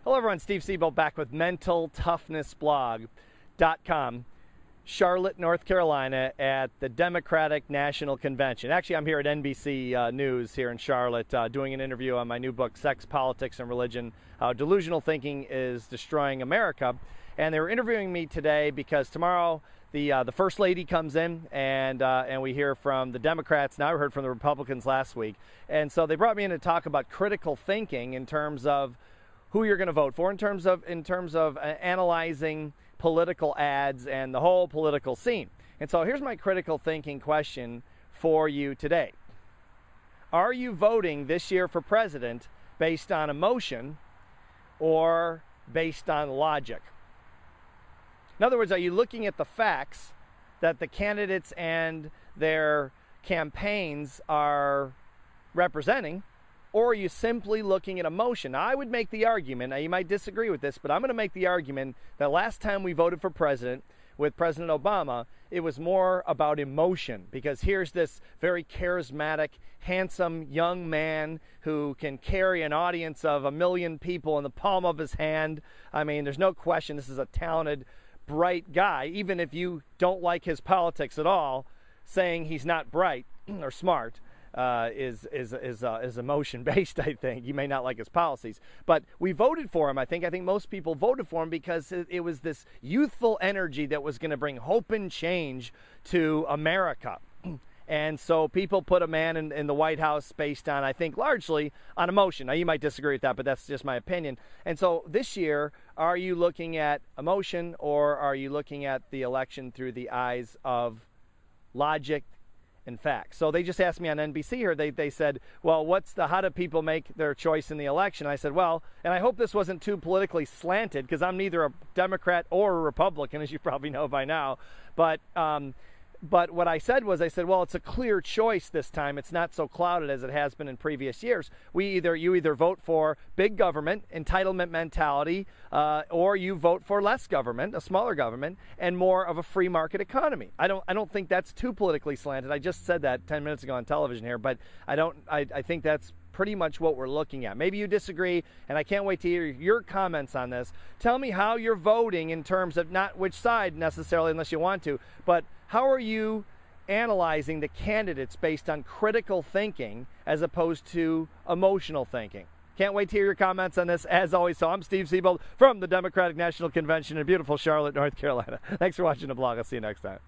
Hello everyone, Steve Siebold back with MentalToughnessBlog.com. Charlotte, North Carolina at the Democratic National Convention. Actually, I'm here at NBC News here in Charlotte doing an interview on my new book, Sex, Politics, and Religion, How Delusional Thinking is Destroying America. And they were interviewing me today because tomorrow the First Lady comes in and we hear from the Democrats. Now we heard from the Republicans last week. And so they brought me in to talk about critical thinking in terms of who you're going to vote for, in terms of analyzing political ads and the whole political scene. And so here's my critical thinking question for you today. Are you voting this year for president based on emotion or based on logic? In other words, are you looking at the facts that the candidates and their campaigns are representing, or are you simply looking at emotion? Now, I would make the argument, now you might disagree with this, but I'm going to make the argument that last time we voted for president with President Obama, it was more about emotion, because here's this very charismatic, handsome young man who can carry an audience of 1 million people in the palm of his hand. I mean, there's no question this is a talented, bright guy. Even if you don't like his politics at all, saying he's not bright or smart is emotion-based, I think. You may not like his policies. But we voted for him, I think. I think most people voted for him because it was this youthful energy that was going to bring hope and change to America. And so people put a man in the White House based on, I think, largely on emotion. Now, you might disagree with that, but that's just my opinion. And so this year, are you looking at emotion, or are you looking at the election through the eyes of logic and facts? So they just asked me on NBC here, they said, well, how do people make their choice in the election? I said, well, and I hope this wasn't too politically slanted, because I'm neither a Democrat or a Republican, as you probably know by now, but what I said was, well, it's a clear choice this time. It's not so clouded as it has been in previous years. You either vote for big government, entitlement mentality, or you vote for less government, a smaller government, and more of a free market economy. I don't think that's too politically slanted. I just said that 10 minutes ago on television here, but I think that's pretty much what we're looking at. Maybe you disagree, and I can't wait to hear your comments on this. Tell me how you're voting in terms of not which side necessarily, unless you want to, but how are you analyzing the candidates based on critical thinking as opposed to emotional thinking? Can't wait to hear your comments on this. As always, so I'm Steve Siebold from the Democratic National Convention in beautiful Charlotte, North Carolina. Thanks for watching the blog. I'll see you next time.